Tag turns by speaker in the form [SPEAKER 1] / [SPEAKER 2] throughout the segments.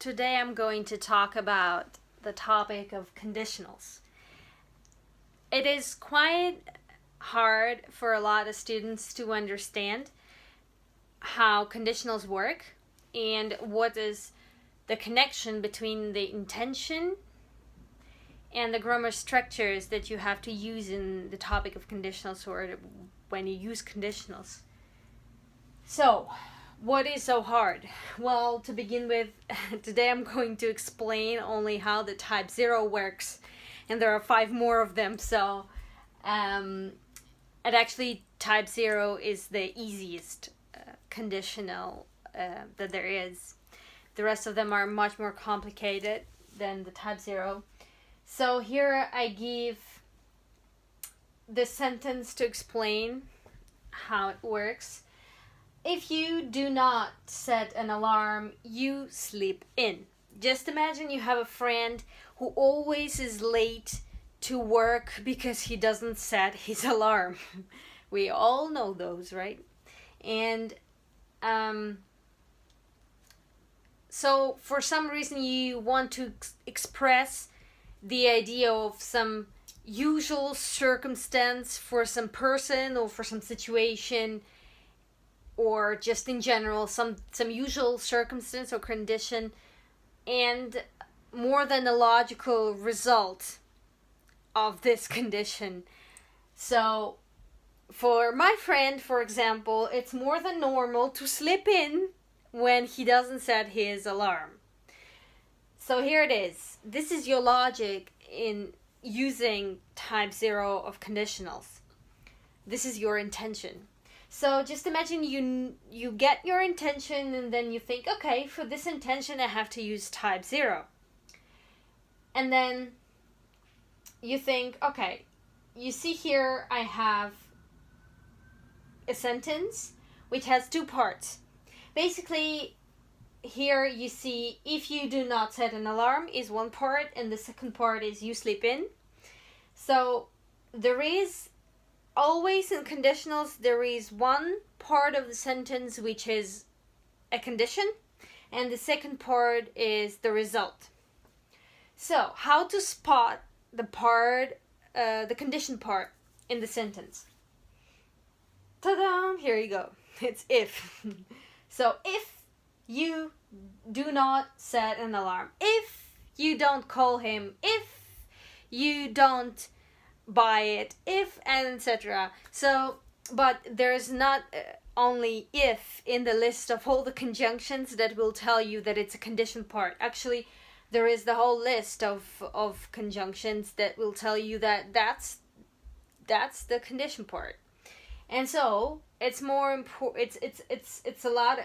[SPEAKER 1] Today I'm going to talk about the topic of conditionals. It is quite hard for a lot of students to understand how conditionals work and what is the connection between the intention and the grammar structures that you have to use in the topic of conditionals or when you use conditionals. So, what is so hard? Well, to begin with, today I'm going to explain only how the type 0 works, and there are 5 more of them, so and actually type 0 is the easiest conditional that there is. The rest of them are much more complicated than the type 0. So here I give the sentence to explain how it works. If you do not set an alarm, you sleep in. Just imagine you have a friend who always is late to work because he doesn't set his alarm. We all know those, right? And so for some reason you want to express the idea of some usual circumstance for some person or for some situation, or just in general some usual circumstance or condition, and more than a logical result of this condition. So for my friend, for example, it's more than normal to sleep in when he doesn't set his alarm. So here it is. This is your logic in using type 0 of conditionals. This is your intention. So just imagine you get your intention and then you think, okay, for this intention I have to use type 0. And then you think, okay, you see here I have a sentence which has 2 parts. Basically, here you see if you do not set an alarm is one part, and the second part is you sleep in. So there is always in conditionals, there is one part of the sentence which is a condition, and the second part is the result. So how to spot the condition part in the sentence? Ta-da! Here you go. It's if. So if you do not set an alarm, if you don't call him, if you don't buy it, if, and etc. So, but there's not only if in the list of all the conjunctions that will tell you that it's a condition part. Actually, there is the whole list of conjunctions that will tell you that that's the condition part. And so it's more important. It's a lot.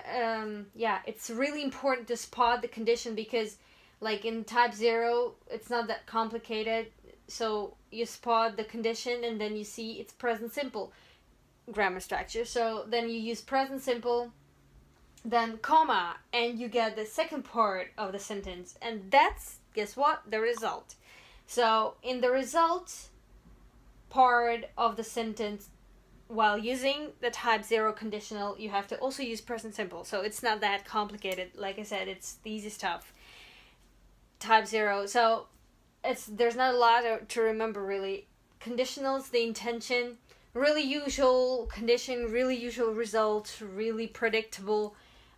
[SPEAKER 1] It's really important to spot the condition, because, like in type 0, it's not that complicated. So you spot the condition and then you see it's present simple grammar structure. So then you use present simple, then comma, and you get the second part of the sentence, and that's, guess what, the result. So in the result part of the sentence, while using the type 0 conditional, you have to also use present simple. So it's not that complicated. Like I said, it's the easy stuff. Type 0. So there's not a lot to remember, really. Conditionals, the intention, really usual condition, really usual result, really predictable.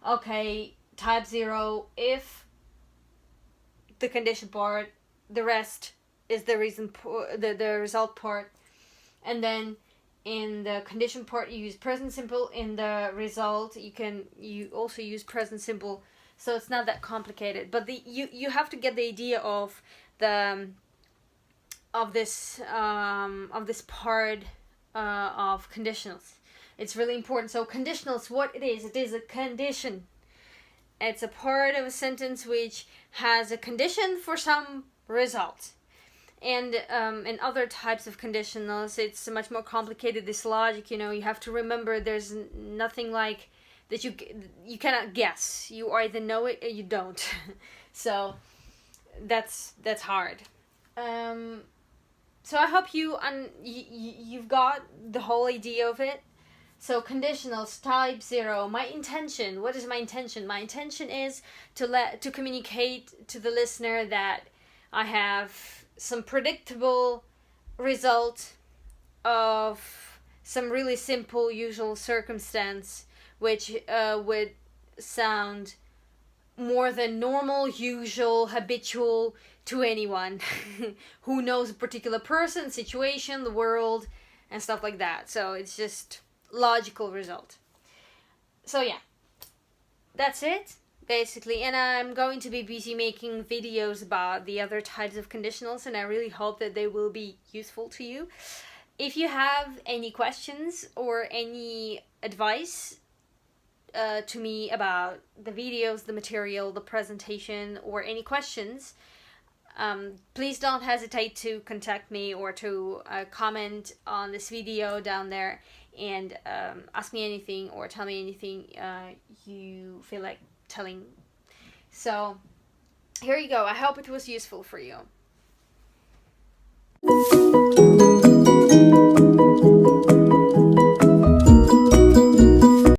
[SPEAKER 1] Okay, type 0, if the condition part, the rest is the the result part. And then in the condition part you use present simple. In the result you also use present simple. So it's not that complicated, but you have to get the idea of this part of conditionals. It's really important. So conditionals, what it is a condition. It's a part of a sentence which has a condition for some result. And in other types of conditionals, it's much more complicated. This logic, you have to remember there's nothing like that you cannot guess. You either know it or you don't. So that's hard. So I hope you've got the whole idea of it. So conditionals type 0. My intention. What is my intention? My intention is to communicate to the listener that I have some predictable result of some really simple usual circumstance, which would sound more than normal, usual, habitual to anyone who knows a particular person, situation, the world, and stuff like that. So it's just logical result. So yeah, that's it basically, and I'm going to be busy making videos about the other types of conditionals, and I really hope that they will be useful to you. If you have any questions or any advice to me about the videos, the material, the presentation, or any questions, please don't hesitate to contact me or to comment on this video down there and ask me anything or tell me anything you feel like telling. So here you go. I hope it was useful for you.